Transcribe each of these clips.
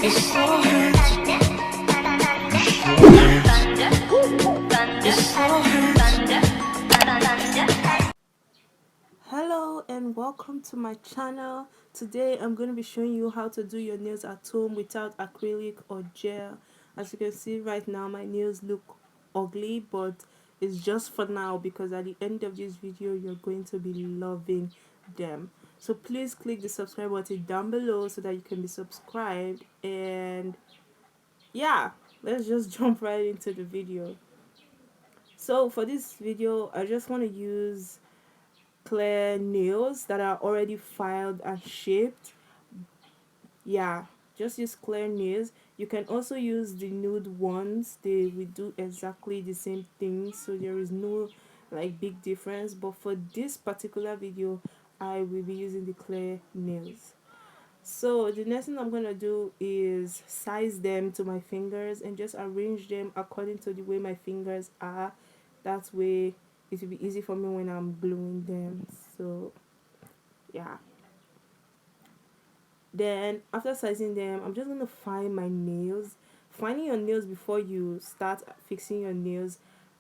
Hello and welcome to my channel. Today I'm going to be showing you how to do your nails at home without acrylic or gel. As you can see right now, my nails look ugly, but it's just for now because at the end of this video you're going to be loving them. So please click the subscribe button down below so that you can be subscribed, and yeah, let's just jump right into the video. So for this video I just want to use clear nails that are already filed and shaped. Yeah, just use clear nails. You can also use the nude ones. They will do exactly the same thing, so there is no like big difference, but for this particular video I will be using the clear nails. So the next thing I'm gonna do is size them to my fingers and just arrange them according to the way my fingers are. That way it will be easy for me when I'm gluing them. So yeah, then after sizing them, I'm just gonna find my nails. Finding your nails before you start fixing your nails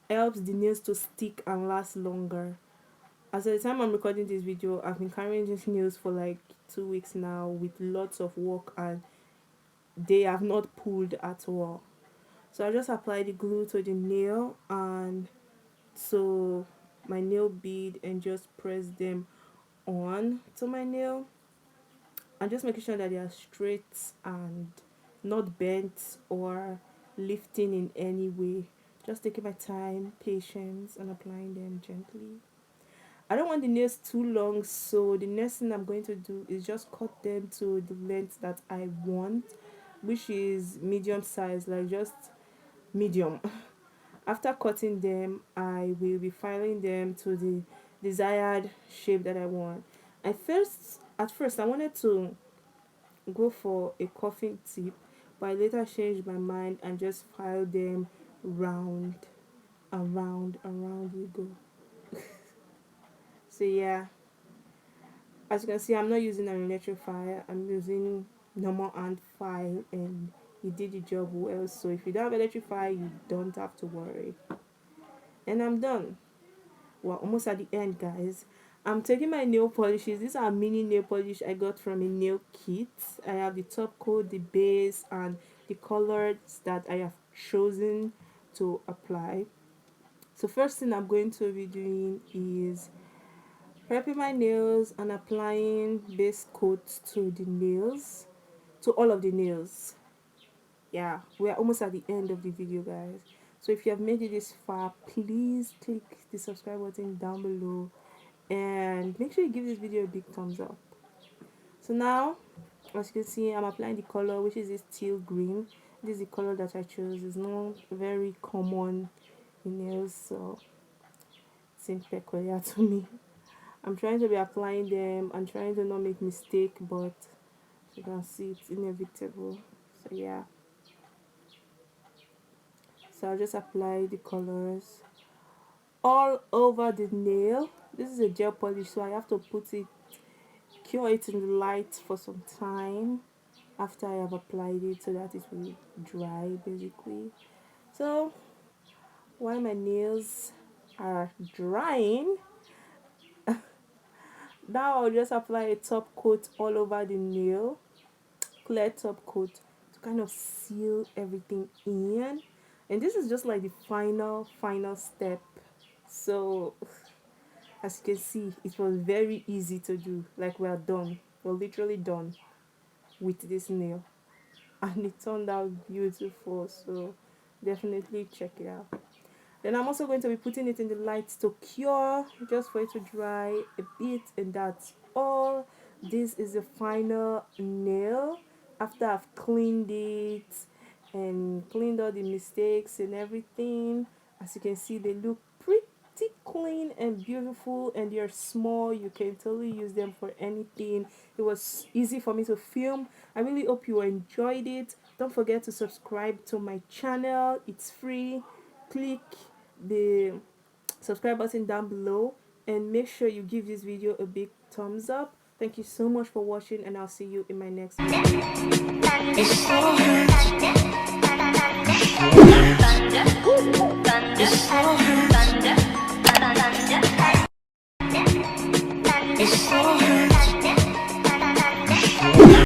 helps the nails to stick and last longer. As at the time I'm recording this video, I've been carrying these nails for like 2 weeks now with lots of work, and they have not pulled at all. So I just apply the glue to the nail and to my nail bead and just press them on to my nail, and just making sure that they are straight and not bent or lifting in any way. Just taking my time, patience, and applying them gently. I don't want the nails too long, so the next thing I'm going to do is just cut them to the length that I want, which is medium size, like just medium. After cutting them, I will be filing them to the desired shape that I want. At first I wanted to go for a coffin tip, but I later changed my mind and just file them round, around we go. So yeah, as you can see, I'm not using an electric file, I'm using normal hand file, and he did the job well. So if you don't have electric file, you don't have to worry. And I'm done. We're almost at the end, guys. I'm taking my nail polishes. These are mini nail polish I got from a nail kit. I have the top coat, the base, and the colors that I have chosen to apply. So first thing I'm going to be doing is prepping my nails and applying base coat to the nails, to all of the nails. Yeah, we're almost at the end of the video, guys. So if you have made it this far, please click the subscribe button down below and make sure you give this video a big thumbs up. So now, as you can see, I'm applying the color, which is this teal green. This is the color that I chose. It's not very common in nails, so it seems peculiar to me. I'm trying to be applying them and trying to not make mistake, but as you can see, it's inevitable. So yeah, so I'll just apply the colors all over the nail. This is a gel polish, so I have to cure it in the light for some time after I have applied it so that it will dry basically. So while my nails are drying, now I'll just apply a top coat all over the nail, clear top coat, to kind of seal everything in. And this is just like the final step. So as you can see, it was very easy to do. Like, we're done, we're literally done with this nail, and it turned out beautiful. So definitely check it out. Then I'm also going to be putting it in the light to cure, just for it to dry a bit, and that's all. This is the final nail after I've cleaned it and cleaned all the mistakes and everything. As you can see, they look pretty clean and beautiful, and they're small. You can totally use them for anything. It was easy for me to film. I really hope you enjoyed it. Don't forget to subscribe to my channel. It's free. Click the subscribe button down below and make sure you give this video a big thumbs up. Thank you so much for watching, and I'll see you in my next video. It so hurts. It so hurts. It so hurts.